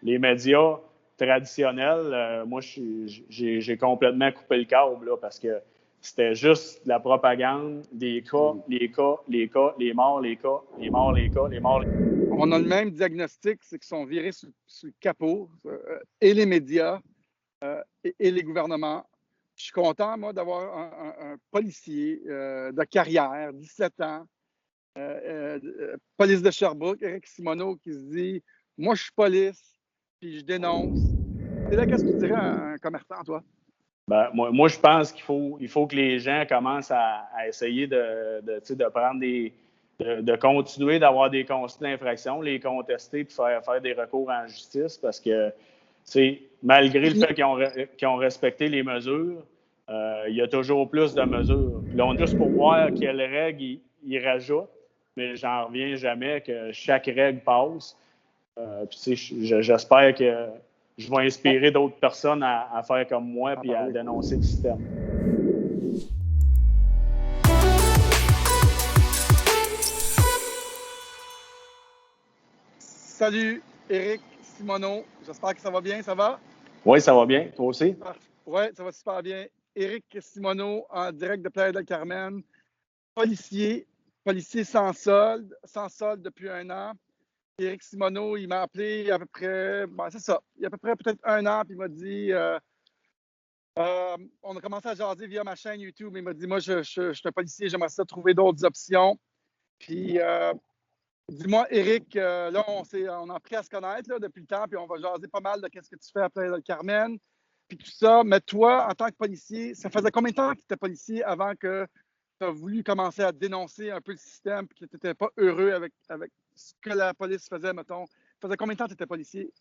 les médias traditionnels, moi, j'ai complètement coupé le câble là, parce que c'était juste de la propagande, des cas, les cas, les cas, les morts, les cas, les morts, les cas, les morts. On a le même diagnostic, c'est qu'ils sont virés sur le capot, et les médias et les gouvernements. Je suis content, moi, d'avoir un policier de carrière, 17 ans, police de Sherbrooke, Éric Simoneau, qui se dit « Moi, je suis police, puis je dénonce. » Et là, qu'est-ce que tu dirais à un commerçant, toi? Ben, moi, je pense qu'il faut que les gens commencent à essayer de prendre de continuer d'avoir des constats d'infraction, les contester, puis faire des recours en justice, parce que malgré le fait qu'ils ont respecté les mesures, il y a toujours plus de mesures. Puis là, on est juste pour voir quelles règles ils rajoutent, mais j'en reviens jamais que chaque règle passe. Puis j'espère que je vais inspirer d'autres personnes à faire comme moi puis à dénoncer le système. Salut, Éric Simoneau. J'espère que ça va bien. Ça va? Oui, ça va bien. Toi aussi? Oui, ça va super bien. Éric Simoneau, en direct de Playa-del-Carmen. Policier sans solde depuis 1 an. Éric Simoneau, il m'a appelé il y a à peu près, c'est ça, il y a à peu près peut-être 1 an, puis il m'a dit, on a commencé à jaser via ma chaîne YouTube, il m'a dit, moi, je suis un policier, j'aimerais ça trouver d'autres options. Puis, dis-moi, Éric, là, on a appris à se connaître là, depuis le temps, puis on va jaser pas mal de qu'est-ce que tu fais après le Carmen, puis tout ça. Mais toi, en tant que policier, ça faisait combien de temps que tu étais policier avant que tu as voulu commencer à dénoncer un peu le système, puis que tu n'étais pas heureux avec ce que la police faisait, mettons? Ça faisait combien de temps que tu étais policier?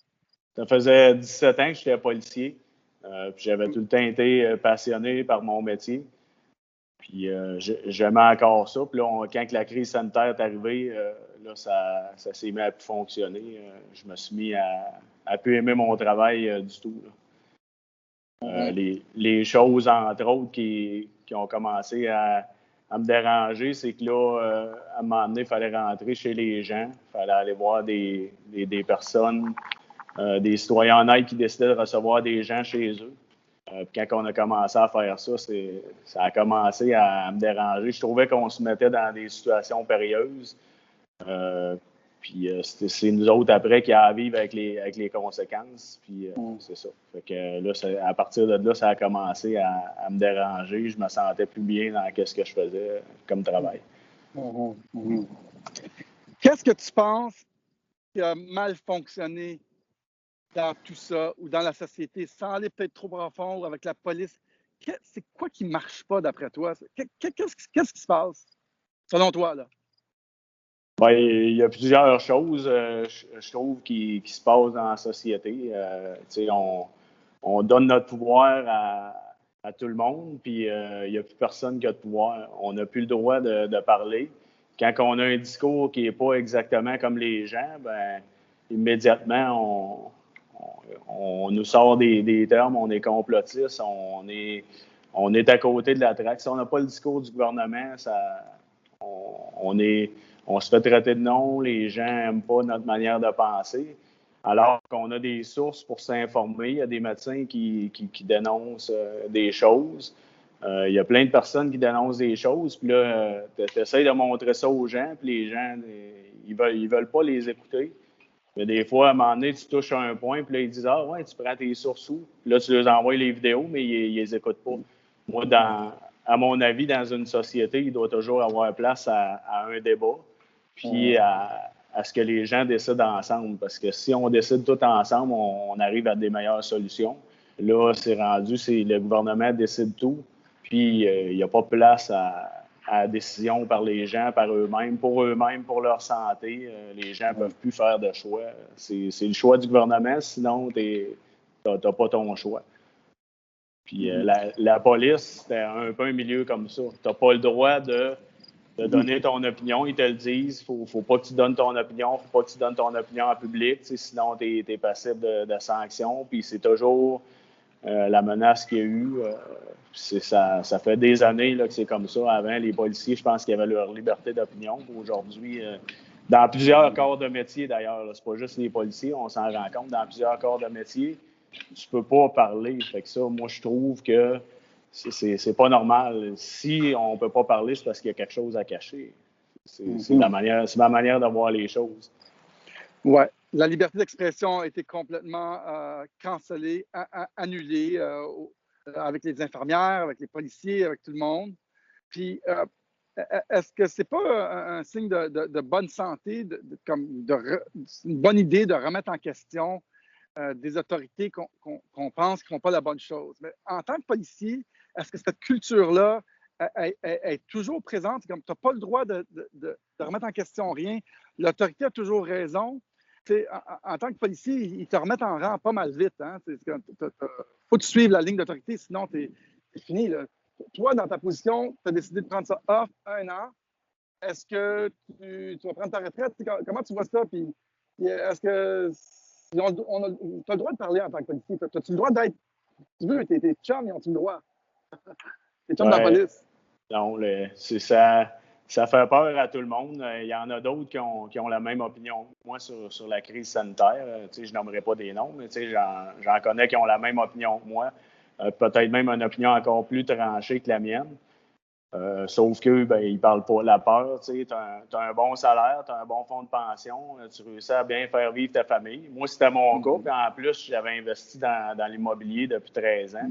Ça faisait 17 ans que j'étais policier. Puis j'avais tout le temps été passionné par mon métier. Puis j'aimais encore ça. Puis là, quand la crise sanitaire est arrivée, là, ça s'est mis à plus fonctionner. Je me suis mis à plus aimer mon travail du tout. Les choses, entre autres, qui ont commencé à me déranger, c'est que là, à un moment donné, il fallait rentrer chez les gens. Il fallait aller voir des personnes, des citoyens honnêtes qui décidaient de recevoir des gens chez eux. Puis quand on a commencé à faire ça, ça a commencé à me déranger. Je trouvais qu'on se mettait dans des situations périlleuses. Puis c'est nous autres après qui à vivre avec les conséquences. Puis c'est ça. Fait que là, à partir de là, ça a commencé à me déranger. Je me sentais plus bien dans ce que je faisais comme travail. Qu'est-ce que tu penses qui a mal fonctionné dans tout ça ou dans la société, sans aller peut-être trop profond ou avec la police? C'est quoi qui ne marche pas d'après toi? Qu'est-ce qui se passe, selon toi, là? Bien, il y a plusieurs choses, je trouve, qui se passent dans la société. On donne notre pouvoir à tout le monde, puis il n'y a plus personne qui a de pouvoir. On n'a plus le droit de parler. Quand on a un discours qui n'est pas exactement comme les gens, ben immédiatement, on nous sort des termes, on est complotiste, on est à côté de la traque. Si on n'a pas le discours du gouvernement, on se fait traiter de non, les gens n'aiment pas notre manière de penser. Alors qu'on a des sources pour s'informer, il y a des médecins qui dénoncent des choses. Il y a plein de personnes qui dénoncent des choses, puis là, tu essaies de montrer ça aux gens, puis les gens, ils veulent pas les écouter. Mais des fois, à un moment donné, tu touches à un point, puis là, ils disent « Ah ouais, tu prends tes sources où? » Puis là, tu leur envoies les vidéos, mais ils les écoutent pas. Moi, à mon avis, dans une société, il doit toujours avoir place à un débat, puis à ce que les gens décident ensemble. Parce que si on décide tout ensemble, on arrive à des meilleures solutions. Là, c'est rendu, le gouvernement décide tout, puis il n'y a pas place à la décision par les gens, par eux-mêmes, pour leur santé. Les gens ne peuvent plus faire de choix. C'est le choix du gouvernement, sinon tu n'as pas ton choix. Puis la police, c'était un peu un milieu comme ça. Tu n'as pas le droit de donner ton opinion. Ils te le disent. Faut pas que tu donnes ton opinion. Faut pas que tu donnes ton opinion en public. Sinon, tu es passible de sanctions. Puis c'est toujours la menace qu'il y a eu. Ça fait des années là, que c'est comme ça. Avant, les policiers, je pense qu'ils avaient leur liberté d'opinion. Aujourd'hui, Dans plusieurs corps de métier, d'ailleurs, c'est pas juste les policiers, on s'en rend compte, dans plusieurs corps de métier, tu peux pas parler. Fait que ça, moi, je trouve que c'est pas normal. Si on peut pas parler, c'est parce qu'il y a quelque chose à cacher. C'est ma manière de voir les choses. Ouais. La liberté d'expression a été complètement cancellée, annulée avec les infirmières, avec les policiers, avec tout le monde. Puis, est-ce que c'est pas un signe de bonne santé, une bonne idée de remettre en question des autorités qu'on pense qui font pas la bonne chose? Mais en tant que policier, est-ce que cette culture-là est toujours présente? C'est comme tu n'as pas le droit de remettre en question rien. L'autorité a toujours raison. En tant que policier, ils te remettent en rang pas mal vite. Hein? Faut que tu suives la ligne d'autorité, sinon t'es fini. Là. Toi, dans ta position, tu as décidé de prendre ça off 1 an. Est-ce que tu vas prendre ta retraite? Comment tu vois ça? Puis, est-ce que tu as le droit de parler en tant que policier? As-tu le droit d'être. Tu veux, tes chums, ils ont-tu le droit? Tes chums dans la police? Non, c'est ça. Ça fait peur à tout le monde. Il y en a d'autres qui ont la même opinion que moi sur la crise sanitaire. Je nommerai pas des noms, mais j'en connais qui ont la même opinion que moi. Peut-être même une opinion encore plus tranchée que la mienne. Sauf qu'eux, ils ne parlent pas de la peur. Tu as un bon salaire, tu as un bon fonds de pension, tu réussis à bien faire vivre ta famille. Moi, c'était mon cas. Puis en plus, j'avais investi dans l'immobilier depuis 13 ans.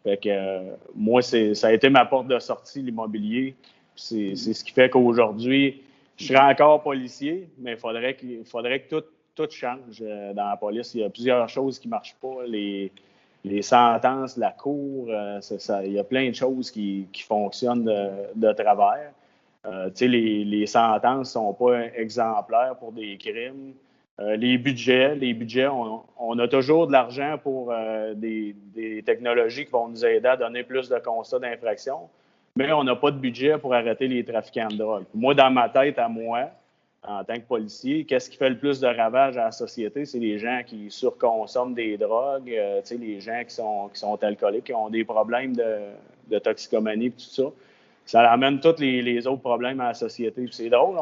Fait que moi, ça a été ma porte de sortie, l'immobilier. C'est ce qui fait qu'aujourd'hui, je serai encore policier, mais il faudrait que tout change dans la police. Il y a plusieurs choses qui ne marchent pas. Les sentences, la cour, il y a plein de choses qui fonctionnent de travers. Les sentences ne sont pas exemplaires pour des crimes. Les budgets, on a toujours de l'argent pour des technologies qui vont nous aider à donner plus de constats d'infraction, mais on n'a pas de budget pour arrêter les trafiquants de drogue. Moi, dans ma tête, à moi, en tant que policier, qu'est-ce qui fait le plus de ravages à la société? C'est les gens qui surconsomment des drogues, les gens qui sont alcooliques, qui ont des problèmes de toxicomanie et tout ça. Ça amène tous les autres problèmes à la société. Puis c'est drôle,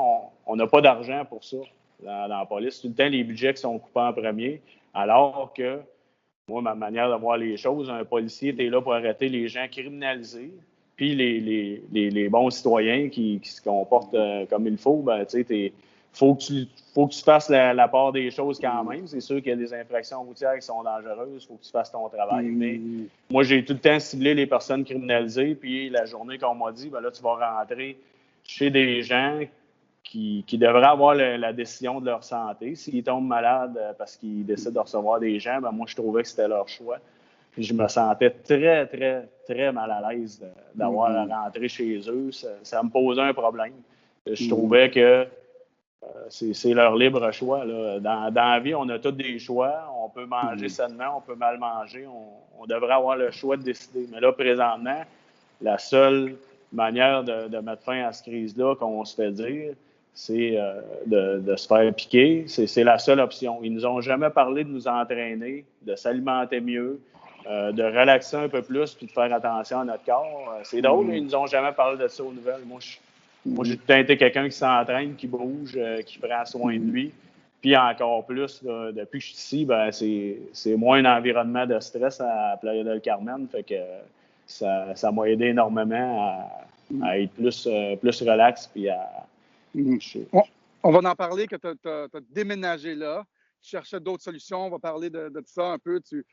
on n'a pas d'argent pour ça dans la police. Tout le temps, les budgets qui sont coupés en premier, alors que, moi, ma manière de voir les choses, un policier, tu es là pour arrêter les gens criminalisés, puis les bons citoyens qui se comportent comme il faut, faut que tu fasses la part des choses quand même. C'est sûr qu'il y a des infractions routières qui sont dangereuses. Il faut que tu fasses ton travail. Mais moi, j'ai tout le temps ciblé les personnes criminalisées. Puis la journée qu'on m'a dit, là, tu vas rentrer chez des gens qui devraient avoir la décision de leur santé. S'ils tombent malades parce qu'ils décident de recevoir des gens, moi, je trouvais que c'était leur choix. Puis je me sentais très, très, très mal à l'aise d'avoir à rentrer chez eux. Ça me posait un problème. Je trouvais que c'est leur libre choix. Là. Dans la vie, on a tous des choix. On peut manger sainement, on peut mal manger. On devrait avoir le choix de décider. Mais là, présentement, la seule manière de mettre fin à cette crise-là qu'on se fait dire, c'est de se faire piquer. C'est la seule option. Ils nous ont jamais parlé de nous entraîner, de s'alimenter mieux, de relaxer un peu plus puis de faire attention à notre corps. C'est drôle, ils nous ont jamais parlé de ça aux nouvelles. Moi, j'ai tout le temps été quelqu'un qui s'entraîne, qui bouge, qui prend soin de lui. Puis encore plus, là, depuis que je suis ici, c'est moins un environnement de stress à Playa del Carmen. Fait que ça m'a aidé énormément à être plus relax. Puis on va en parler que tu as déménagé là. Tu cherchais d'autres solutions. On va parler de ça un peu. Tu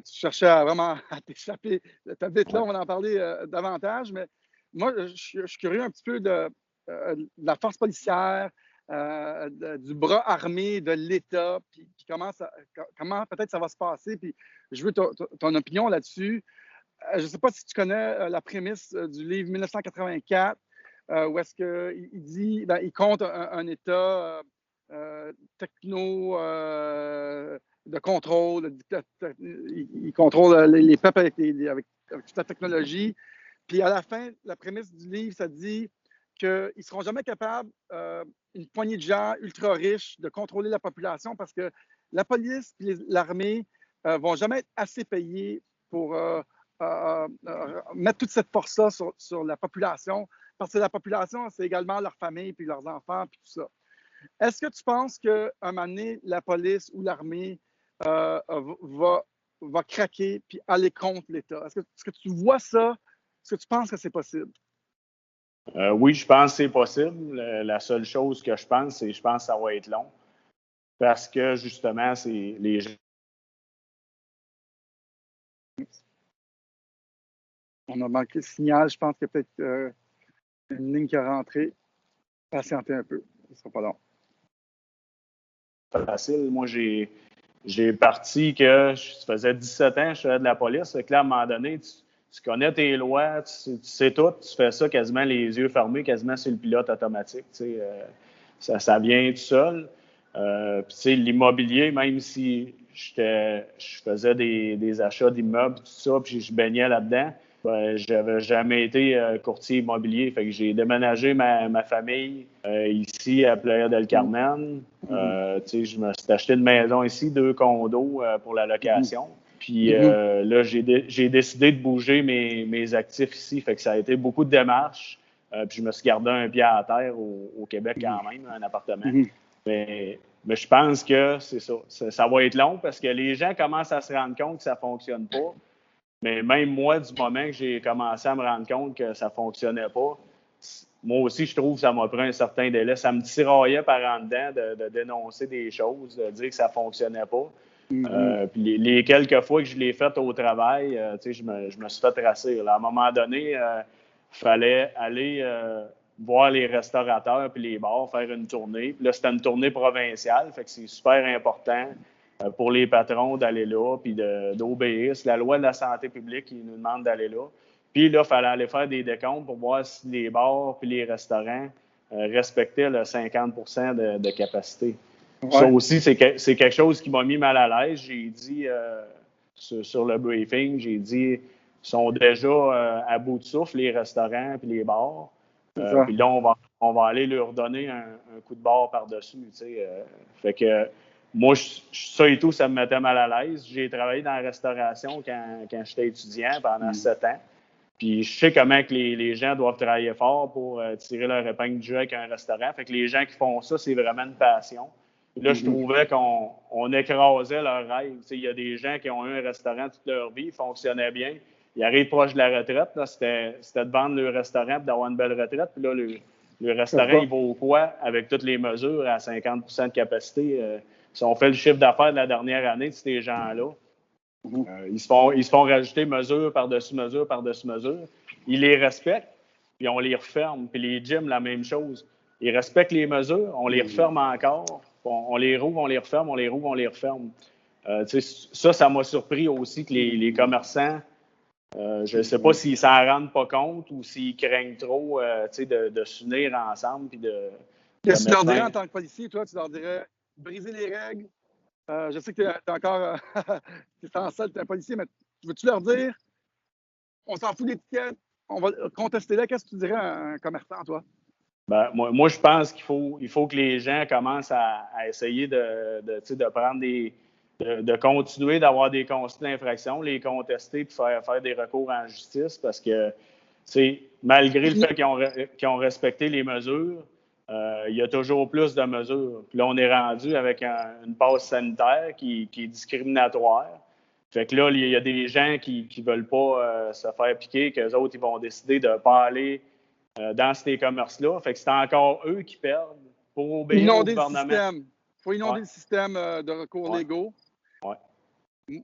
cherchais vraiment à t'échapper de ta bête là. On va en parler davantage. Mais moi, je suis curieux un petit peu de la force policière, du bras armé de l'État, puis comment peut-être ça va se passer. Puis je veux ton opinion là-dessus. Je ne sais pas si tu connais la prémisse du livre 1984, où est-ce qu'il dit, il compte un État techno de contrôle, il contrôle les peuples avec toute la technologie. Puis à la fin, la prémisse du livre, ça dit qu'ils ne seront jamais capables, une poignée de gens ultra riches, de contrôler la population parce que la police et l'armée ne vont jamais être assez payés pour mettre toute cette force-là sur la population, parce que la population, c'est également leur famille, puis leurs enfants, puis tout ça. Est-ce que tu penses qu'à un moment donné, la police ou l'armée va craquer puis aller contre l'État? Est-ce que tu vois ça? Est-ce que tu penses que c'est possible? Oui, je pense que c'est possible. La seule chose que je pense, c'est que je pense que ça va être long. Parce que justement, c'est les gens. On a manqué le signal. Je pense qu'il y a peut-être une ligne qui est rentrée. Patientez un peu. Ce ne sera pas long. Facile. Moi, j'ai parti que je faisais 17 ans, je faisais de la police. Fait que là, à un moment donné, tu connais tes lois, tu sais tout, tu fais ça quasiment les yeux fermés, quasiment sur le pilote automatique. Ça vient tout seul. Puis, tu sais, l'immobilier, même si je faisais des achats d'immeubles, tout ça, puis je baignais là-dedans, ben, j'avais jamais été courtier immobilier. Fait que j'ai déménagé ma famille ici à Playa del Carmen. Je me suis acheté une maison ici, 2 condos pour la location. Puis là, j'ai décidé de bouger mes actifs ici. Fait que ça a été beaucoup de démarches. Puis je me suis gardé un pied à terre au Québec quand même, un appartement. Mais je pense que c'est ça. Ça va être long parce que les gens commencent à se rendre compte que ça ne fonctionne pas. Mais même moi, du moment que j'ai commencé à me rendre compte que ça ne fonctionnait pas, moi aussi, je trouve que ça m'a pris un certain délai. Ça me tiraillait par en dedans de dénoncer des choses, de dire que ça ne fonctionnait pas. Puis les quelques fois que je l'ai fait au travail, je me suis fait tracer. Là, à un moment donné, il fallait aller voir les restaurateurs puis les bars, faire une tournée. Puis là, c'était une tournée provinciale, fait que c'est super important pour les patrons d'aller là puis d'obéir. C'est la loi de la santé publique qui nous demande d'aller là. Puis là, il fallait aller faire des décomptes pour voir si les bars puis les restaurants respectaient le 50 de capacité. Ouais. Ça aussi, c'est quelque chose qui m'a mis mal à l'aise. J'ai dit sur le briefing, j'ai dit ils sont déjà à bout de souffle, les restaurants puis les bars. Puis là, on va aller leur donner un coup de barre par-dessus. Fait que moi, ça et tout, ça me mettait mal à l'aise. J'ai travaillé dans la restauration quand j'étais étudiant pendant 7 ans. Puis je sais comment que les gens doivent travailler fort pour tirer leur épingle du jeu avec un restaurant. Fait que les gens qui font ça, c'est vraiment une passion. Puis là, je trouvais qu'on écrasait leurs rêves. Il y a des gens qui ont eu un restaurant toute leur vie, ils fonctionnaient bien. Ils arrivent proche de la retraite. Là, c'était de vendre le restaurant et d'avoir une belle retraite. Puis là, le restaurant, il vaut quoi avec toutes les mesures à 50 de capacité? Si on fait le chiffre d'affaires de la dernière année de ces gens-là, ils se font rajouter mesure par-dessus mesure par-dessus mesure. Ils les respectent, puis on les referme. Puis les gyms, la même chose. Ils respectent les mesures, on les referme encore. On les rouvre, on les referme, on les rouvre, on les referme. Ça m'a surpris aussi que les commerçants, je ne sais pas s'ils s'en rendent pas compte ou s'ils craignent trop de s'unir ensemble. Qu'est-ce que tu leur dirais en tant que policier? Toi, tu leur dirais briser les règles. Je sais que tu es encore tu es en salle, tu es un policier, mais veux-tu leur dire on s'en fout d'étiquette, on va contester là? Qu'est-ce que tu dirais à un commerçant, toi? Ben, moi, je pense qu'il faut que les gens commencent à essayer de prendre de continuer d'avoir des constats d'infraction, les contester puis faire des recours en justice parce que malgré le fait qu'ils ont respecté les mesures, il y a toujours plus de mesures. Puis là, on est rendu avec une passe sanitaire qui est discriminatoire. Fait que là, il y a des gens qui ne veulent pas se faire piquer, qu'eux autres, ils vont décider de ne pas aller dans ces commerces-là. Fait que c'est encore eux qui perdent pour obéir au gouvernement. Il faut inonder le système de recours légaux. Ouais.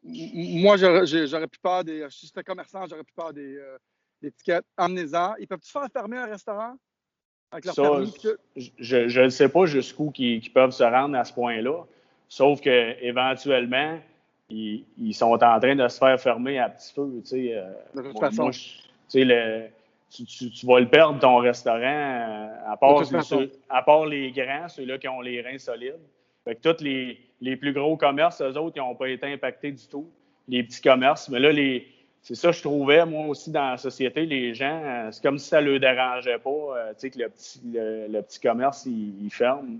Moi, j'aurais plus peur si j'étais commerçant, j'aurais plus peur des étiquettes. Emmenez-en. Ils peuvent-tu faire fermer un restaurant avec leur permis? Je ne sais pas jusqu'où ils peuvent se rendre à ce point-là. Sauf qu'éventuellement, ils sont en train de se faire fermer à petit feu. De toute façon. Tu vas le perdre, ton restaurant, à part les grands, ceux-là qui ont les reins solides. Fait que tous les plus gros commerces, eux autres, ils n'ont pas été impactés du tout. Les petits commerces. Mais là, c'est ça que je trouvais, moi aussi, dans la société, les gens, c'est comme si ça ne leur dérangeait pas, que le petit commerce, il ferme.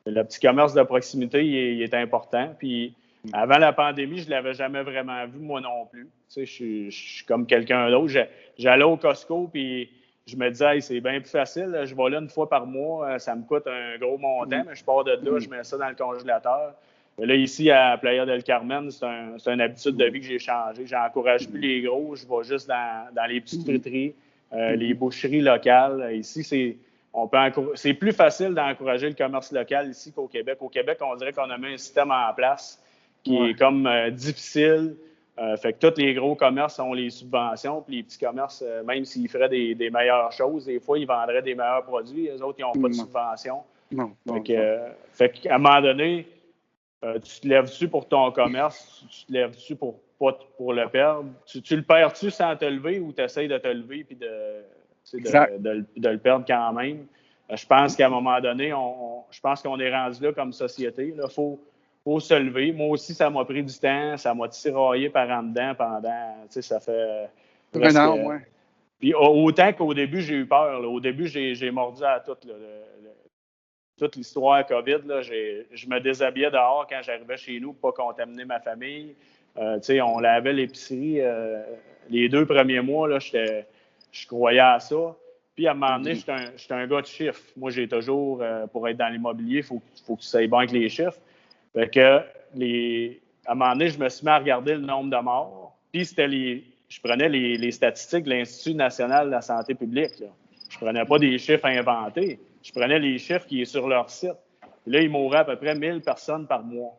Le petit commerce de proximité, il est important. Puis avant la pandémie, je ne l'avais jamais vraiment vu, moi non plus. Je suis comme quelqu'un d'autre. J'allais au Costco, puis je me disais, hey, c'est bien plus facile. Là, je vais là une fois par mois, ça me coûte un gros montant, mais je pars de là, je mets ça dans le congélateur. Mais là, ici, à Playa del Carmen, c'est une habitude de vie que j'ai changé. J'encourage plus les gros, je vais juste dans les petites friteries, les boucheries locales. Ici, c'est plus facile d'encourager le commerce local ici qu'au Québec. Au Québec, on dirait qu'on a mis un système en place qui est comme difficile. Fait que tous les gros commerces ont les subventions, puis les petits commerces, même s'ils feraient des meilleures choses, des fois, ils vendraient des meilleurs produits. Les autres, ils n'ont pas de subvention. Non. Fait qu'à un moment donné, tu te lèves-tu pour ton commerce, tu te lèves-tu pour le perdre? Tu le perds-tu sans te lever ou tu essaies de te lever puis de le perdre quand même? Je pense qu'à un moment donné, je pense qu'on est rendu là comme société. Il faut se lever. Moi aussi, ça m'a pris du temps. Ça m'a tiraillé par en dedans pendant, ça fait presque... Un an, ouais. Puis autant qu'au début, j'ai eu peur. Là. Au début, j'ai mordu à tout. Toute l'histoire COVID, là, je me déshabillais dehors quand j'arrivais chez nous pour ne pas contaminer ma famille. On lavait l'épicerie. Les 2 premiers mois, là, je croyais à ça. Puis à un moment donné, j'étais un gars de chiffres. Moi, j'ai toujours, pour être dans l'immobilier, il faut que tu saches bien avec les chiffres. Fait que, à un moment donné, je me suis mis à regarder le nombre de morts. Puis je prenais les statistiques de l'Institut national de la santé publique. Là. Je prenais pas des chiffres inventés. Je prenais les chiffres qui sont sur leur site. Puis là, il mourait à peu près 1000 personnes par mois.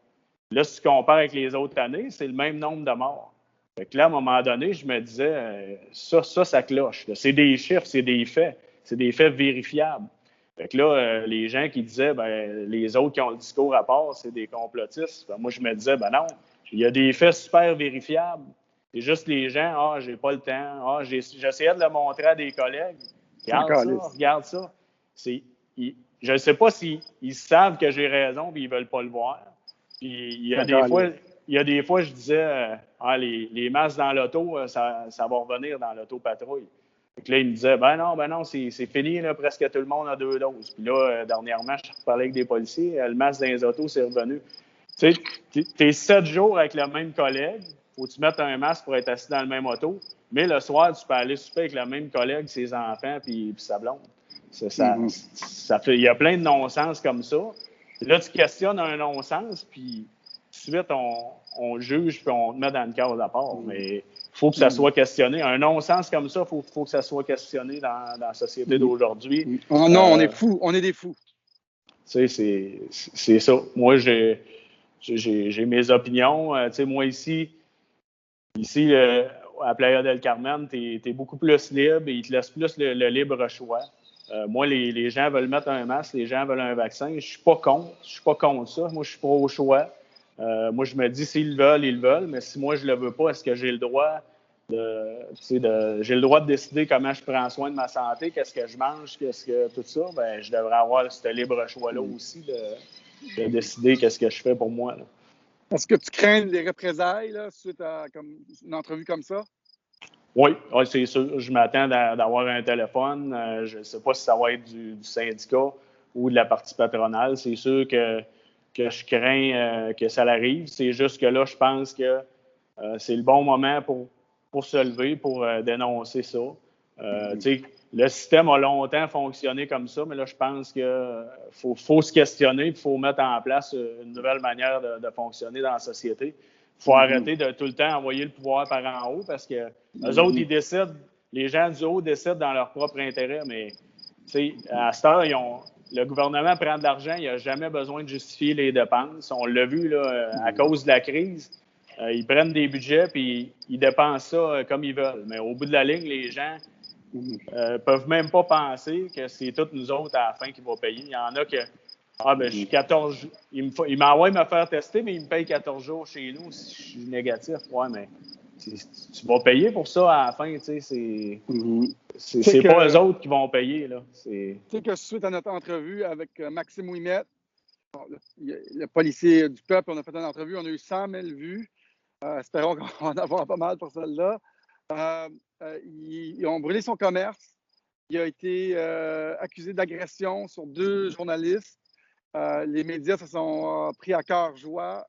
Là, si tu compares avec les autres années, c'est le même nombre de morts. Fait que là, à un moment donné, je me disais, ça cloche. Là. C'est des chiffres, c'est des faits. C'est des faits vérifiables. Fait que là, les gens qui disaient, les autres qui ont le discours à part, c'est des complotistes. Moi, je me disais, non, il y a des faits super vérifiables. C'est juste les gens, j'ai pas le temps. J'essayais de le montrer à des collègues. Regarde ça. Je ne sais pas s'ils savent que j'ai raison et ils ne veulent pas le voir. Puis il y a des fois, je disais, les masques dans l'auto, ça va revenir dans l'autopatrouille. Puis là, ils me disaient, non, c'est fini, là, presque tout le monde a 2 doses. Puis là, dernièrement, je parlais avec des policiers, le masque dans les autos, c'est revenu. Tu sais, t'es 7 jours avec le même collègue, faut que tu mettes un masque pour être assis dans le même auto, mais le soir, tu peux aller souper avec le même collègue, ses enfants, puis sa blonde. Il y a plein de non-sens comme ça. Et là, tu questionnes un non-sens, puis tout de suite, on juge, puis on te met dans une case à part. Mais il faut que ça soit questionné. Un non-sens comme ça, il faut que ça soit questionné dans la société d'aujourd'hui. Oh non, on est fous. On est des fous. Tu sais, c'est ça. Moi, j'ai mes opinions. Moi, ici à Playa del Carmen, tu es beaucoup plus libre et ils te laissent plus le libre choix. Moi, les gens veulent mettre un masque, les gens veulent un vaccin. Je suis pas contre ça. Moi, je suis pro au choix. Moi, je me dis, s'ils veulent, ils le veulent. Mais si moi, je le veux pas, est-ce que j'ai le droit j'ai le droit de décider comment je prends soin de ma santé, qu'est-ce que je mange, tout ça? Je devrais avoir ce libre choix-là aussi de décider qu'est-ce que je fais pour moi. Là. Est-ce que tu crains les représailles là, suite à une entrevue comme ça? Oui, c'est sûr. Je m'attends d'avoir un téléphone. Je ne sais pas si ça va être du syndicat ou de la partie patronale. C'est sûr que je crains que ça arrive. C'est juste que là, je pense que c'est le bon moment pour se lever, pour dénoncer ça. Le système a longtemps fonctionné comme ça, mais là, je pense qu'il faut se questionner, il faut mettre en place une nouvelle manière de fonctionner dans la société. Il faut arrêter de tout le temps envoyer le pouvoir par en haut parce que eux autres, ils décident, les gens du haut décident dans leur propre intérêt, mais à cette heure, le gouvernement prend de l'argent, il n'a jamais besoin de justifier les dépenses. On l'a vu là, à cause de la crise. Ils prennent des budgets puis ils dépensent ça comme ils veulent. Mais au bout de la ligne, les gens peuvent même pas penser que c'est toutes nous autres à la fin qui vont payer. Il y en a que je suis 14 il m'envoie me faire tester, mais il me paye 14 jours chez nous si je suis négatif. Ouais, mais tu vas payer pour ça à la fin, tu sais, c'est pas eux autres qui vont payer, là. Tu sais que suite à notre entrevue avec Maxime Ouimet, le policier du peuple, on a fait une entrevue, on a eu 100 000 vues. Espérons qu'on va en avoir pas mal pour celle-là. Ils ont brûlé son commerce. Il a été accusé d'agression sur 2 journalistes. Les médias se sont pris à cœur joie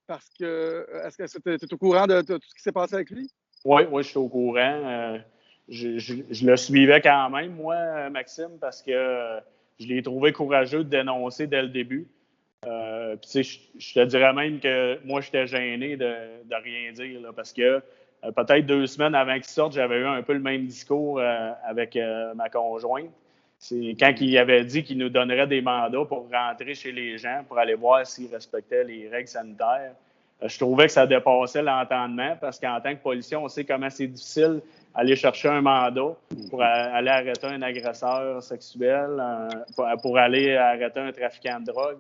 parce que... Est-ce que tu es au courant de tout ce qui s'est passé avec lui? Oui, je suis au courant. je le suivais quand même, moi, Maxime, parce que je l'ai trouvé courageux de dénoncer dès le début. Puis, je te dirais même que moi, j'étais gêné de rien dire, là, parce que peut-être 2 semaines avant qu'il sorte, j'avais eu un peu le même discours avec ma conjointe. C'est quand il avait dit qu'il nous donnerait des mandats pour rentrer chez les gens, pour aller voir s'ils respectaient les règles sanitaires. Je trouvais que ça dépassait l'entendement parce qu'en tant que policier, on sait comment c'est difficile aller chercher un mandat pour aller arrêter un agresseur sexuel, pour aller arrêter un trafiquant de drogue,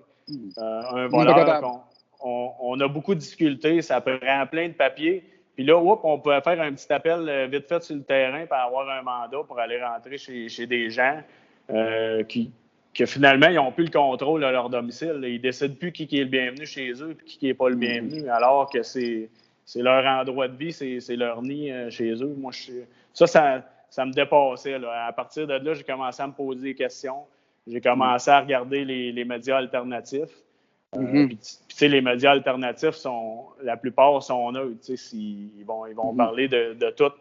un voleur. On a beaucoup de difficultés, ça prend plein de papiers. Puis là, on pouvait faire un petit appel vite fait sur le terrain pour avoir un mandat pour aller rentrer chez des gens que finalement, ils n'ont plus le contrôle de leur domicile. Ils ne décident plus qui est le bienvenu chez eux et qui n'est pas le bienvenu, alors que c'est leur endroit de vie, c'est leur nid chez eux. Moi, ça me dépassait. Là. À partir de là, j'ai commencé à me poser des questions. J'ai commencé à regarder les médias alternatifs. Puis, tu sais, les médias alternatifs, la plupart sont neutres. Ils vont parler de tout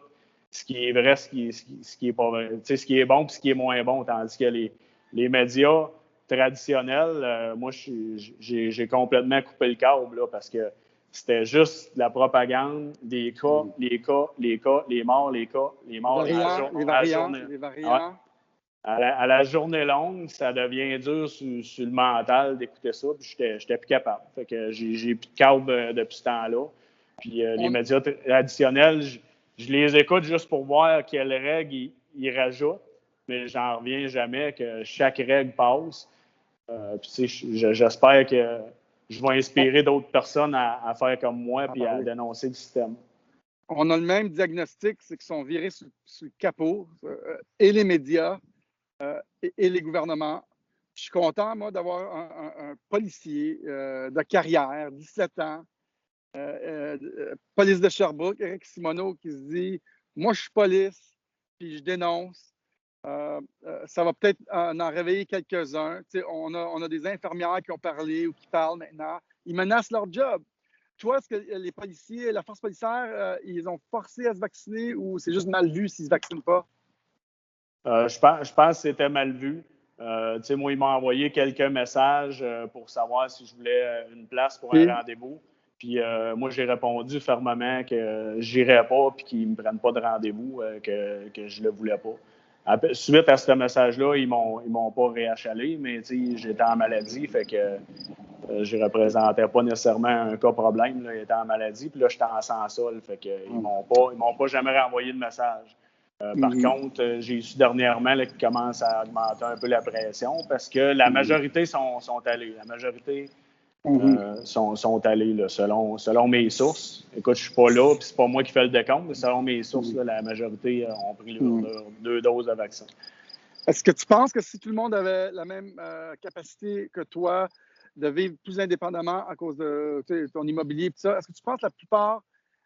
ce qui est vrai, ce qui est pas vrai, ce qui est bon et ce qui est moins bon. Tandis que les médias traditionnels, moi, j'ai complètement coupé le câble là, parce que c'était juste de la propagande, des cas, les morts, les morts, les variants. À la journée longue, ça devient dur sur le mental d'écouter ça, puis j'étais plus capable. Fait que j'ai plus de câble depuis ce temps-là. Puis les médias traditionnels, je les écoute juste pour voir quelles règles ils rajoutent, mais j'en reviens jamais que chaque règle passe. Puis j'espère que je vais inspirer d'autres personnes à faire comme moi puis à dénoncer le système. On a le même diagnostic, c'est qu'ils sont virés sur le capot, et les médias et les gouvernements. Je suis content, moi, d'avoir un policier de carrière, 17 ans, police de Sherbrooke, Éric Simoneau, qui se dit « Moi, je suis police, puis je dénonce. Ça va peut-être en réveiller quelques-uns. » On a des infirmières qui ont parlé ou qui parlent maintenant. Ils menacent leur job. Toi, est-ce que les policiers, la force policière, ils ont forcé à se vacciner ou c'est juste mal vu s'ils ne se vaccinent pas? Je pense que c'était mal vu. Moi, ils m'ont envoyé quelques messages pour savoir si je voulais une place pour un rendez-vous. Puis moi, j'ai répondu fermement que j'irais pas puis qu'ils ne me prennent pas de rendez-vous, que je ne le voulais pas. Suite à ce message-là, ils m'ont pas réachalé, mais j'étais en maladie, fait que je ne représentais pas nécessairement un cas problème. Là, j'étais en maladie, puis là, j'étais en sans-sol, fait que ils m'ont pas jamais renvoyé de message. Par contre, j'ai su dernièrement qu'ils commencent à augmenter un peu la pression parce que la majorité sont allés. La majorité sont allés là, selon mes sources. Écoute, je ne suis pas là, puis c'est pas moi qui fais le décompte, mais selon mes sources, là, la majorité ont pris leurs 2 doses de vaccin. Est-ce que tu penses que si tout le monde avait la même capacité que toi de vivre plus indépendamment à cause de ton immobilier et tout ça, est-ce que tu penses que la plupart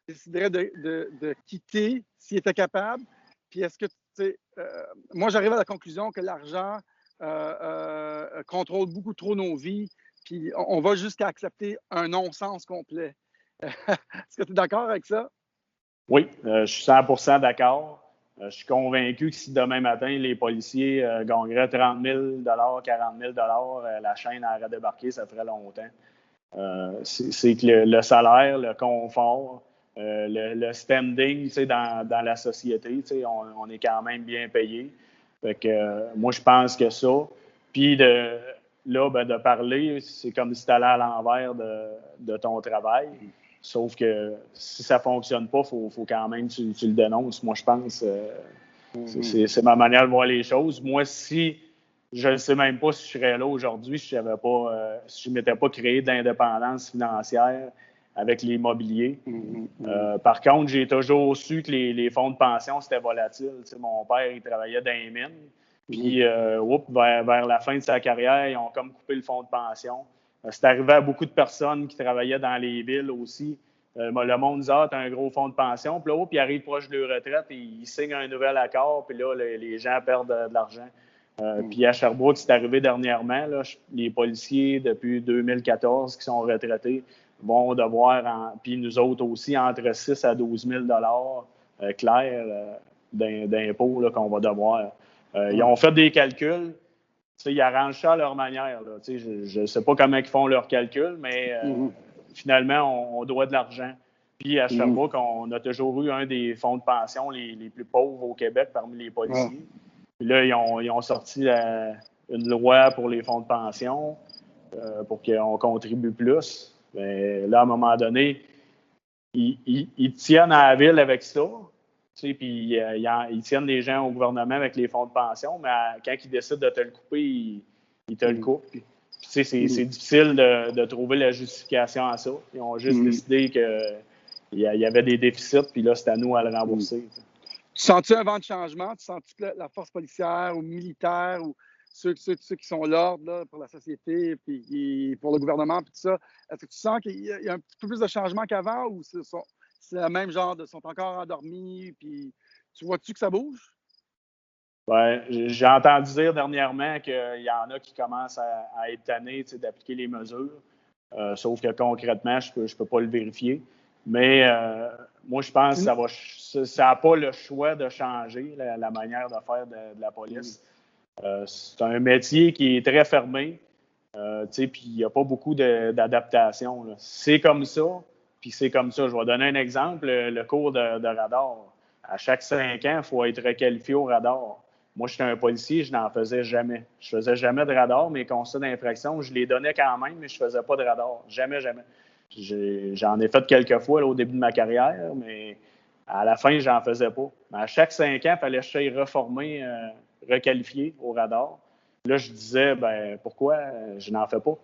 décideraient de quitter s'ils étaient capables? Puis est-ce que, moi, j'arrive à la conclusion que l'argent contrôle beaucoup trop nos vies, puis on va jusqu'à accepter un non-sens complet. Est-ce que tu es d'accord avec ça? Oui, je suis 100% d'accord. Je suis convaincu que si demain matin, les policiers gagneraient 30 000 40 000 la chaîne aurait débarqué, ça ferait longtemps. C'est que le salaire, le confort, le standing dans la société, on est quand même bien payé. Fait que moi, je pense que ça. Puis de parler, c'est comme si tu allais à l'envers de ton travail. Sauf que si ça ne fonctionne pas, il faut quand même que tu le dénonces. Moi, je pense c'est ma manière de voir les choses. Moi, si je ne sais même pas si je serais là aujourd'hui, si je ne m'étais pas créé d'indépendance financière avec l'immobilier. Par contre, j'ai toujours su que les fonds de pension, c'était volatile. Mon père, il travaillait dans les mines. Puis, vers la fin de sa carrière, ils ont comme coupé le fonds de pension. C'est arrivé à beaucoup de personnes qui travaillaient dans les villes aussi. Le monde disait « Ah, tu as un gros fonds de pension. » Puis là, ils arrivent proche de leur retraite et ils signent un nouvel accord. Puis là, les gens perdent de l'argent. Puis à Sherbrooke, c'est arrivé dernièrement. Là, les policiers, depuis 2014, qui sont retraités, vont devoir, puis nous autres aussi, entre 6 à 12 000 clair. d'impôts là, qu'on va devoir. Ils ont fait des calculs. Ils arrangent ça à leur manière. Là. Je ne sais pas comment ils font leurs calculs, mais finalement, on doit de l'argent. Puis à Sherbrooke, on a toujours eu un des fonds de pension les plus pauvres au Québec parmi les policiers. Puis là, ils ont sorti une loi pour les fonds de pension pour qu'on contribue plus. Mais là, à un moment donné, ils tiennent à la ville avec ça. Puis ils tiennent les gens au gouvernement avec les fonds de pension, mais quand ils décident de te le couper, ils te le coupent. Puis, c'est difficile de trouver la justification à ça. Ils ont juste décidé qu'il y avait des déficits, puis là, c'est à nous à le rembourser. Tu sens-tu un vent de changement? Tu sens-tu que la force policière ou militaire ou ceux qui sont l'ordre là, pour la société puis pour le gouvernement puis tout ça, est-ce que tu sens qu'il y a un petit peu plus de changement qu'avant ou c'est le même genre sont encore endormis puis tu vois-tu que ça bouge? Ouais, j'ai entendu dire dernièrement qu'il y en a qui commencent à être tannés d'appliquer les mesures. Sauf que concrètement, je peux pas le vérifier. Mais moi, je pense que ça n'a pas le choix de changer la manière de faire de la police. C'est un métier qui est très fermé, puis il n'y a pas beaucoup d'adaptation. C'est comme ça, puis c'est comme ça. Je vais donner un exemple, le cours de radar. À chaque 5 ans, il faut être requalifié au radar. Moi, j'étais un policier, je n'en faisais jamais. Je faisais jamais de radar. Mes constats d'infraction, je les donnais quand même, mais je ne faisais pas de radar. Jamais, jamais. J'en ai fait quelques fois là, au début de ma carrière, mais à la fin, j'en faisais pas. Mais à chaque 5 ans, il fallait que je sois reformé, requalifié au radar. Là, je disais, pourquoi je n'en fais pas?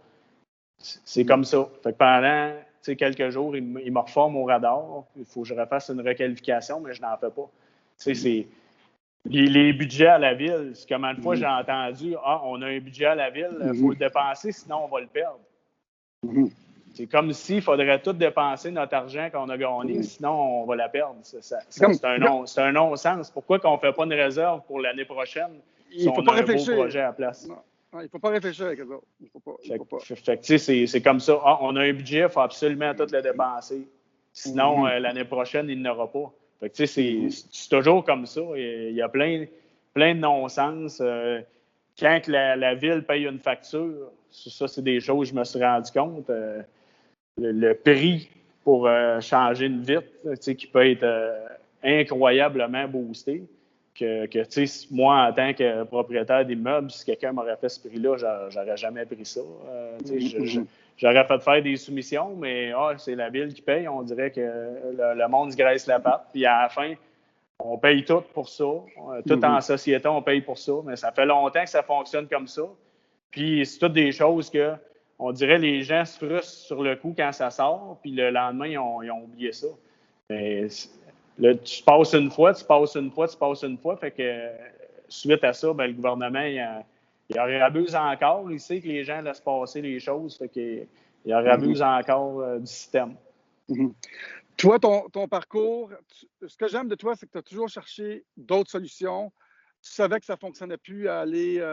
C'est comme ça. Fait que pendant quelques jours, il me reforme au radar. Il faut que je refasse une requalification, mais je n'en fais pas. C'est les budgets à la ville. Combien de fois j'ai entendu, on a un budget à la ville, il faut le dépenser, sinon on va le perdre. C'est comme s'il faudrait tout dépenser notre argent qu'on a gagné, sinon on va la perdre. C'est un non-sens. Pourquoi qu'on ne fait pas une réserve pour l'année prochaine si on a un beau projet à la place? Non, il ne faut pas réfléchir avec ça. Il faut pas. Fait que, c'est comme ça. On a un budget, il faut absolument tout le dépenser. Sinon, l'année prochaine, il n'aura pas. Fait que, c'est toujours comme ça. Il y a plein de non-sens. Quand la ville paye une facture, ça, c'est des choses que je me suis rendu compte. Le prix pour changer une vitre, qui peut être incroyablement boosté. Moi, en tant que propriétaire d'immeuble, si quelqu'un m'aurait fait ce prix-là, j'aurais jamais pris ça. J'aurais fait faire des soumissions, mais c'est la ville qui paye. On dirait que le monde se graisse la patte. Puis à la fin, on paye tout pour ça. Tout en société, on paye pour ça. Mais ça fait longtemps que ça fonctionne comme ça. Puis c'est toutes des choses que, on dirait, les gens se frustrent sur le coup quand ça sort. Puis le lendemain, ils ont oublié ça. Mais là, tu passes une fois. Fait que suite à ça, le gouvernement, il rabuse encore. Il sait que les gens laissent passer les choses. Fait qu'il rabuse encore du système. Toi, ton parcours, ce que j'aime de toi, c'est que tu as toujours cherché d'autres solutions. Tu savais que ça ne fonctionnait plus à aller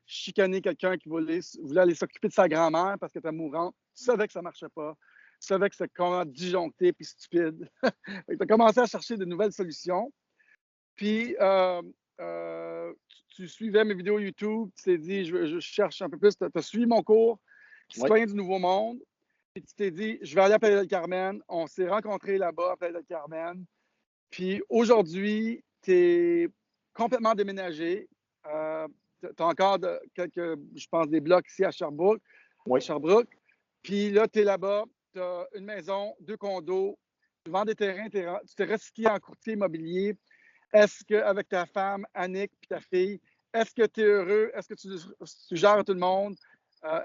chicaner quelqu'un qui voulait aller s'occuper de sa grand-mère parce qu'elle était mourante. Tu savais que ça ne marchait pas. Tu savais que c'était comment disjoncté puis stupide. Tu as commencé à chercher de nouvelles solutions. Puis, tu suivais mes vidéos YouTube. Tu t'es dit, je cherche un peu plus. Tu as suivi mon cours, Citoyen du Nouveau Monde. Puis tu t'es dit, je vais aller à Playa-del-Carmen. On s'est rencontrés là-bas à Playa-del-Carmen. Puis aujourd'hui, tu es complètement déménagé. Tu as encore quelques, je pense, des blocs ici à Sherbrooke. Oui. Puis là, tu es là-bas. Tu as une maison, 2 condos. Tu vends des terrains. Tu t'es recyclé en courtier immobilier. Est-ce qu'avec ta femme, Annick, puis ta fille, est-ce que tu es heureux? Est-ce que tu gères tout le monde?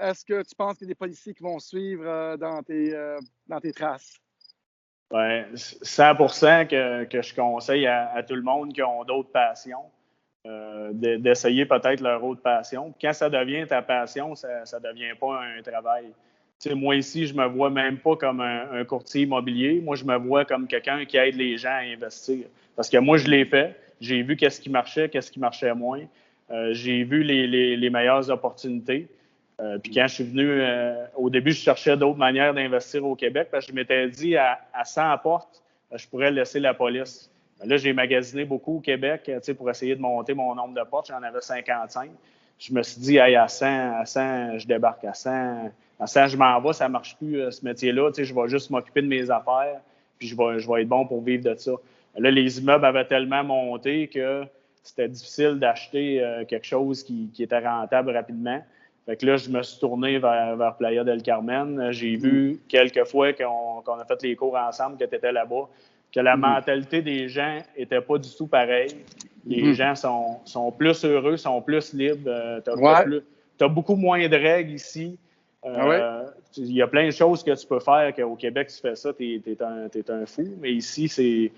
Est-ce que tu penses qu'il y a des policiers qui vont suivre dans tes traces? Oui, 100% que je conseille à tout le monde qui ont d'autres passions d'essayer peut-être leur autre passion. Quand ça devient ta passion, ça ne devient pas un travail. Moi ici, je me vois même pas comme un courtier immobilier. Moi, je me vois comme quelqu'un qui aide les gens à investir. Parce que moi, je l'ai fait. J'ai vu qu'est-ce qui marchait moins. J'ai vu les meilleures opportunités. Puis quand je suis venu, au début, je cherchais d'autres manières d'investir au Québec parce que je m'étais dit à 100 portes, je pourrais laisser la police. Là, j'ai magasiné beaucoup au Québec pour essayer de monter mon nombre de portes. J'en avais 55. Je me suis dit, hey, à 100, je débarque. À 100, je m'en vais. Ça ne marche plus, ce métier-là. Je vais juste m'occuper de mes affaires. Puis je vais être bon pour vivre de ça. Là, les immeubles avaient tellement monté que c'était difficile d'acheter quelque chose qui était rentable rapidement. Fait que là, je me suis tourné vers Playa del Carmen. J'ai vu quelques fois qu'on a fait les cours ensemble, que tu étais là-bas, que la mentalité des gens n'était pas du tout pareille. Les gens sont plus heureux, sont plus libres. Tu as beaucoup moins de règles ici. Il y a plein de choses que tu peux faire qu'au Québec, tu fais ça, t'es un fou. Mais ici, c'est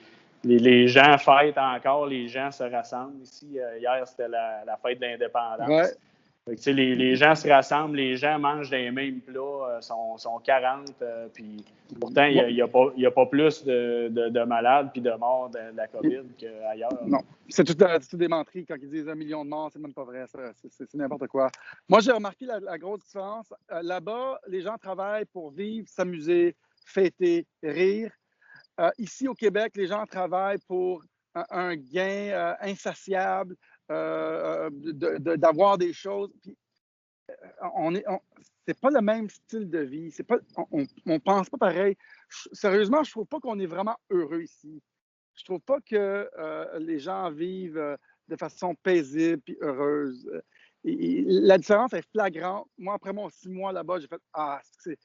les gens fêtent encore, les gens se rassemblent. Ici, hier, c'était la fête de l'indépendance. Les gens se rassemblent, les gens mangent des mêmes plats, sont 40, puis pourtant, il n'y a pas plus de malades puis de morts de la COVID qu'ailleurs. Non, c'est tout des menteries quand ils disent 1 million de morts, c'est même pas vrai, c'est n'importe quoi. Moi, j'ai remarqué la grosse différence. Là-bas, les gens travaillent pour vivre, s'amuser, fêter, rire. Ici, au Québec, les gens travaillent pour un gain insatiable, d'avoir des choses. Puis, c'est pas le même style de vie. On pense pas pareil. Sérieusement, je trouve pas qu'on est vraiment heureux ici. Je trouve pas que les gens vivent de façon paisible et heureuse. La différence est flagrante. Moi, après mon 6 mois là-bas, j'ai fait c'est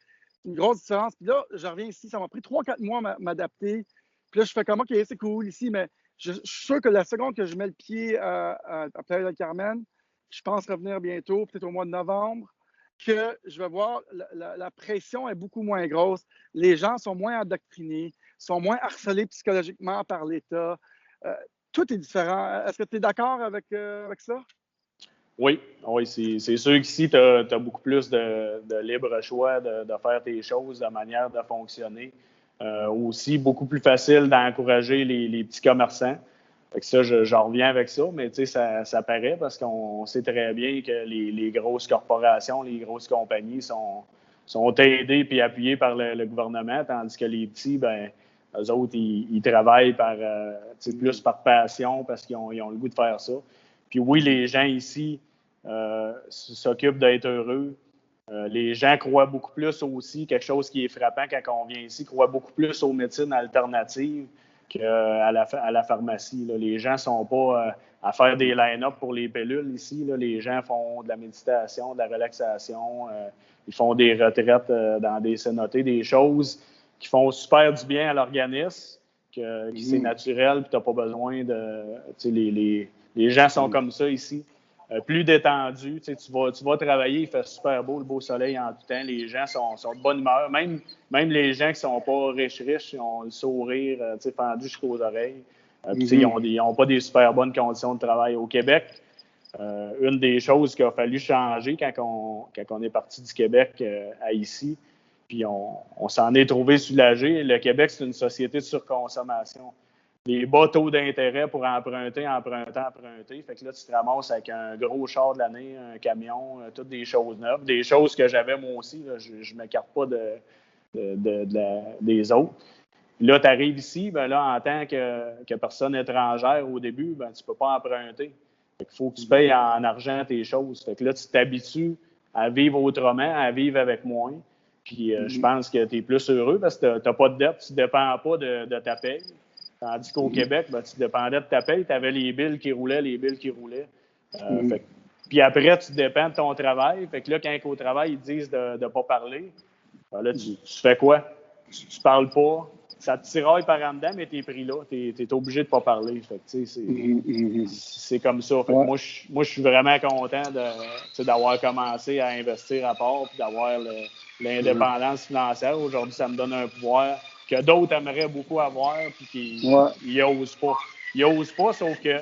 une grosse différence. Puis là, je reviens ici. Ça m'a pris 3-4 mois à m'adapter. Puis là, je fais comme OK, c'est cool ici, mais je suis sûr que la seconde que je mets le pied à Playa del Carmen, je pense revenir bientôt, peut-être au mois de novembre, que je vais voir la pression est beaucoup moins grosse. Les gens sont moins endoctrinés, sont moins harcelés psychologiquement par l'État. Tout est différent. Est-ce que tu es d'accord avec ça? Oui, c'est sûr qu'ici, tu as beaucoup plus de libre choix de faire tes choses, de manière de fonctionner. Aussi, beaucoup plus facile d'encourager les petits commerçants. Fait que ça, j'en reviens avec ça, mais tu sais, ça paraît parce qu'on sait très bien que les grosses corporations, les grosses compagnies sont aidées puis appuyées par le gouvernement, tandis que les petits, ben, eux autres, ils travaillent plus par passion parce qu'ils ont le goût de faire ça. Puis oui, les gens ici s'occupent d'être heureux. Les gens croient beaucoup plus aussi, quelque chose qui est frappant quand on vient ici, croient beaucoup plus aux médecines alternatives qu'à la pharmacie. Là. Les gens ne sont pas à faire des line-up pour les pilules ici. Là. Les gens font de la méditation, de la relaxation. Ils font des retraites dans des cénotés, des choses qui font super du bien à l'organisme, qui c'est naturel, puis tu n'as pas besoin de... Les gens sont comme ça ici. Plus détendu. Tu vas travailler, il fait super beau, le beau soleil en tout temps. Les gens sont de bonne humeur. Même les gens qui ne sont pas riches, ils ont le sourire fendu jusqu'aux oreilles. Ils n'ont pas des super bonnes conditions de travail. Au Québec, une des choses qu'il a fallu changer quand on est parti du Québec à ici, puis on s'en est trouvé soulagé. Le Québec, c'est une société de surconsommation. Les bas taux d'intérêt pour emprunter. Fait que là, tu te ramasses avec un gros char de l'année, un camion, toutes des choses neuves, des choses que j'avais moi aussi. Là, je ne m'écarte pas des autres. Puis là, tu arrives ici, ben là, en tant que personne étrangère au début, ben, tu ne peux pas emprunter. Fait qu'il faut que tu payes en argent tes choses. Fait que là, tu t'habitues à vivre autrement, à vivre avec moins. Puis je pense que tu es plus heureux parce que tu n'as pas de dette, tu ne dépends pas de ta paye. Tandis qu'au Québec, ben, tu dépendais de ta paye, tu avais les billes qui roulaient. Puis après, tu dépends de ton travail. Fait que là, quand au travail, ils te disent de ne pas parler, ben là, tu fais quoi? Tu parles pas. Ça te tiraille par en dedans, mais tu es pris là. Tu es obligé de ne pas parler. Fait que, c'est comme ça. Fait que moi, je suis vraiment content d'avoir commencé à investir à part et d'avoir l'indépendance financière. Aujourd'hui, ça me donne un pouvoir que d'autres aimeraient beaucoup avoir puis qu'ils n'osent pas. Ils n'osent pas, sauf que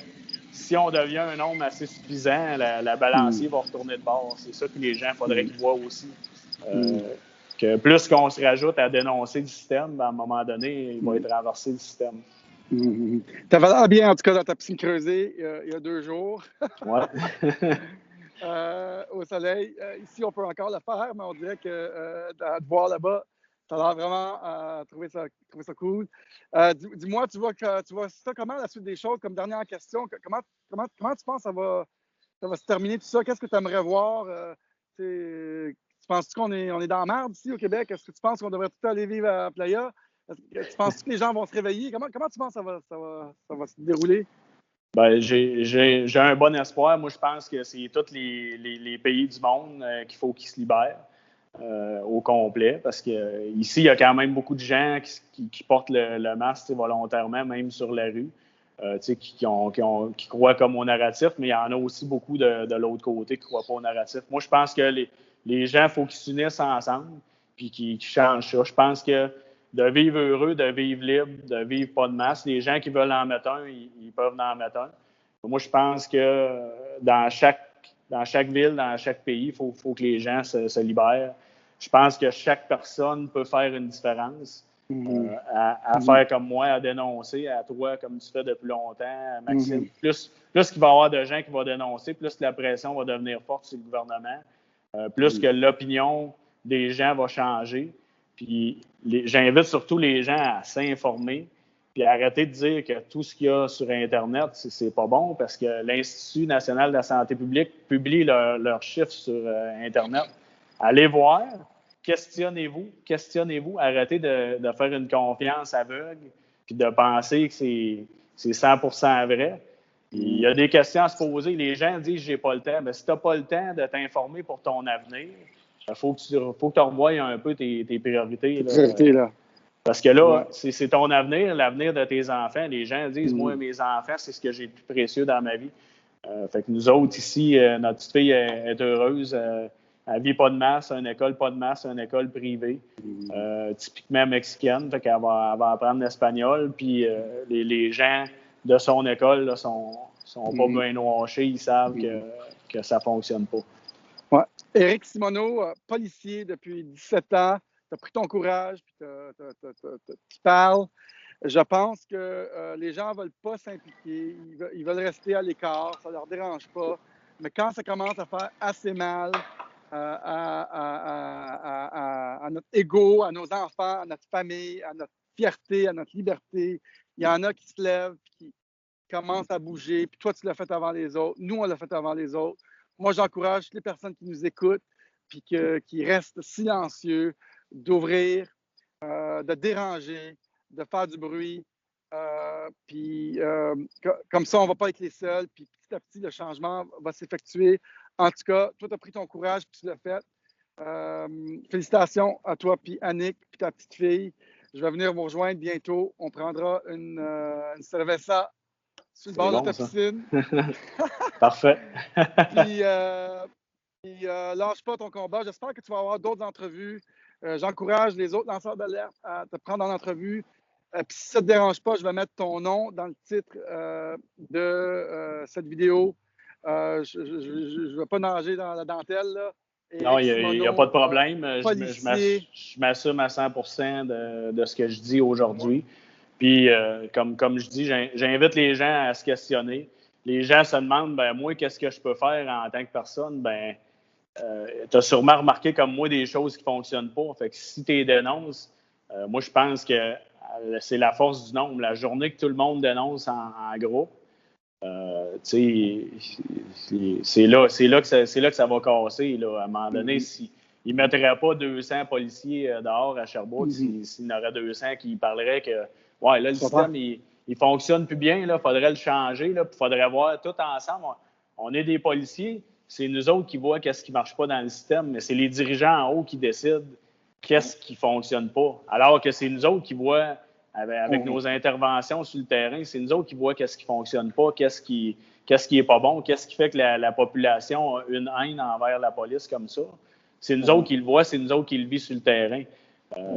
si on devient un nombre assez suffisant, la balancier va retourner de bord. C'est ça que les gens, il faudrait qu'ils voient aussi. Que plus qu'on se rajoute à dénoncer le système, ben, à un moment donné, il va être renversé le système. Tu avais l'air bien, en tout cas, dans ta piscine creusée il y a 2 jours. Ouais. Au soleil. Ici, on peut encore le faire, mais on dirait que de voir là-bas, as l'air vraiment trouver ça cool. Dis-moi, tu vois ça comment la suite des choses? Comme dernière question, comment tu penses que ça va se terminer tout ça? Qu'est-ce que tu aimerais voir? Tu penses-tu qu'on est dans la merde ici au Québec? Est-ce que tu penses qu'on devrait tout aller vivre à Playa? Tu penses que les gens vont se réveiller? Comment tu penses que ça va se dérouler? Ben, j'ai un bon espoir. Moi, je pense que c'est tous les pays du monde qu'il faut qu'ils se libèrent au complet. Parce que ici, il y a quand même beaucoup de gens qui portent le masque volontairement, même sur la rue, qui croient comme au narratif, mais il y en a aussi beaucoup de l'autre côté qui ne croient pas au narratif. Moi, je pense que les gens, il faut qu'ils s'unissent ensemble puis qu'ils changent ça. Je pense que de vivre heureux, de vivre libre, de vivre pas de masque. Les gens qui veulent en mettre un, ils peuvent en mettre un. Moi, je pense que dans chaque ville, dans chaque pays, il faut que les gens se libèrent. Je pense que chaque personne peut faire une différence. À faire comme moi, à dénoncer, à toi, comme tu fais depuis longtemps, Maxime. Plus qu'il va y avoir de gens qui vont dénoncer, plus la pression va devenir forte sur le gouvernement, plus que l'opinion des gens va changer. Puis j'invite surtout les gens à s'informer, puis à arrêter de dire que tout ce qu'il y a sur Internet, c'est pas bon, parce que l'Institut national de la santé publique publie leurs chiffres sur Internet. Allez voir, questionnez-vous, arrêtez de faire une confiance aveugle, puis de penser que c'est 100% vrai. Il y a des questions à se poser. Les gens disent « j'ai pas le temps ». Mais si tu n'as pas le temps de t'informer pour ton avenir, il faut que tu revoies un peu tes priorités. Là. Parce que là, c'est ton avenir, l'avenir de tes enfants. Les gens disent « moi, mes enfants, c'est ce que j'ai de plus précieux dans ma vie ». Fait que nous autres, ici, notre petite fille est heureuse. Elle ne vit pas de masse, une école pas de masse, une école privée, typiquement mexicaine. Fait qu'elle va apprendre l'espagnol. Puis les gens de son école là, sont pas bien noachés. Ils savent que ça ne fonctionne pas. Ouais. Éric Simoneau, policier depuis 17 ans. Tu as pris ton courage, puis tu parles. Je pense que les gens ne veulent pas s'impliquer. Ils veulent rester à l'écart. Ça ne leur dérange pas. Mais quand ça commence à faire assez mal à notre ego, à nos enfants, à notre famille, à notre fierté, à notre liberté, il y en a qui se lèvent, qui commencent à bouger. Puis toi, tu l'as fait avant les autres. Nous, on l'a fait avant les autres. Moi, j'encourage toutes les personnes qui nous écoutent puis qui restent silencieux, d'ouvrir, de déranger, de faire du bruit. Puis comme ça, on ne va pas être les seuls. Puis petit à petit, le changement va s'effectuer. En tout cas, toi, tu as pris ton courage puis tu l'as fait. Félicitations à toi puis Annick puis ta petite fille. Je vais venir vous rejoindre bientôt. On prendra une cerveza sur le bord de ta piscine. Parfait. Puis lâche pas ton combat. J'espère que tu vas avoir d'autres entrevues. J'encourage les autres lanceurs d'alerte à te prendre en entrevue. Puis si ça ne te dérange pas, je vais mettre ton nom dans le titre de cette vidéo. Je ne vais pas nager dans la dentelle. Là. Non, il n'y a pas de problème. Je m'assume à 100% de ce que je dis aujourd'hui. Puis, comme je dis, j'invite les gens à se questionner. Les gens se demandent, ben moi, qu'est-ce que je peux faire en tant que personne? Ben, tu as sûrement remarqué comme moi des choses qui ne fonctionnent pas. Fait que si tu les dénonces, moi, je pense que c'est la force du nombre. La journée que tout le monde dénonce en groupe, c'est là que ça va casser. Là. À un moment donné, s'ils ne mettraient pas 200 policiers dehors à Sherbrooke, s'il y en aurait 200 qui parleraient que ouais, là, le système, il fonctionne plus bien, il faudrait le changer, il faudrait voir tout ensemble. On est des policiers, c'est nous autres qui voient qu'est-ce qui ne marche pas dans le système, mais c'est les dirigeants en haut qui décident qu'est-ce qui ne fonctionne pas. Alors que c'est nous autres qui voient, avec nos interventions sur le terrain, c'est nous autres qui voient qu'est-ce qui ne fonctionne pas, qu'est-ce qui est pas bon, qu'est-ce qui fait que la population a une haine envers la police comme ça. C'est nous autres qui le voient, c'est nous autres qui le vivent sur le terrain.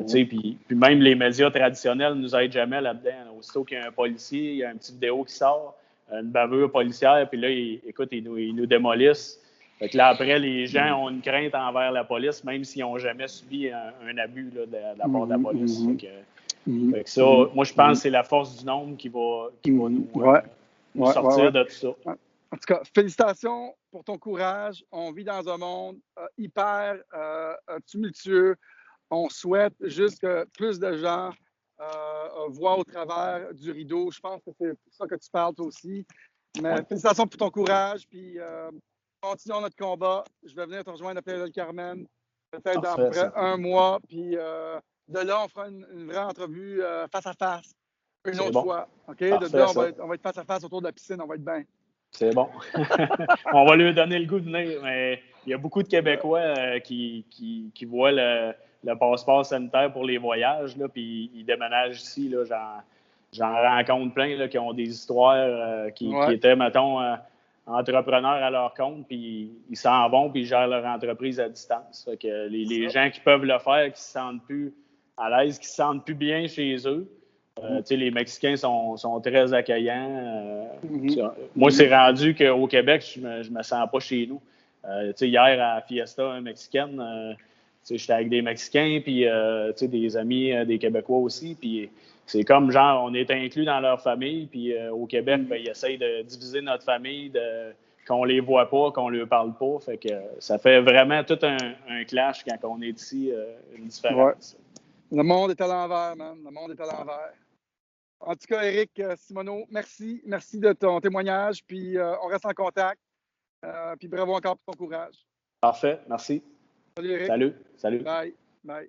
Puis même les médias traditionnels ne nous aident jamais là-dedans. Aussitôt qu'il y a un policier, il y a une petite vidéo qui sort, une bavure policière, puis là, ils nous démolissent. Fait que là, après, les gens ont une crainte envers la police, même s'ils n'ont jamais subi un abus là, de la part de la police. Fait que ça, moi, je pense que c'est la force du nombre qui va nous sortir de tout ça. En tout cas, félicitations pour ton courage. On vit dans un monde hyper tumultueux. On souhaite juste que plus de gens voient au travers du rideau. Je pense que c'est pour ça que tu parles toi aussi. Mais félicitations pour ton courage. Puis continuons notre combat. Je vais venir te rejoindre à Playa del Carmen, peut-être dans à peu près un mois. Puis de là, on fera une vraie entrevue face à face. Une autre fois. OK? Parfait, de là, on va être face à face autour de la piscine. On va être bien. C'est bon. On va lui donner le goût de venir. Mais il y a beaucoup de Québécois qui voient le passeport sanitaire pour les voyages, là, puis ils déménagent ici. Là, j'en rencontre plein là, qui ont des histoires qui étaient, mettons, entrepreneurs à leur compte, puis ils s'en vont, puis ils gèrent leur entreprise à distance. Fait que les gens qui peuvent le faire, qui se sentent plus à l'aise, qui se sentent plus bien chez eux, les Mexicains sont très accueillants. Moi, c'est rendu qu'au Québec, je me sens pas chez nous. Hier, à Fiesta mexicaine, j'étais avec des Mexicains, puis des amis des Québécois aussi. Puis c'est comme genre, on est inclus dans leur famille. Puis au Québec, ils essayent de diviser notre famille, qu'on les voit pas, qu'on leur parle pas. Fait que ça fait vraiment tout un clash quand on est ici, une différence. Ouais. Le monde est à l'envers, man. Le monde est à l'envers. En tout cas, Éric Simoneau, merci. Merci de ton témoignage. Puis on reste en contact. Puis bravo encore pour ton courage. Parfait. Merci. Salut, Éric. Salut. Bye. Bye.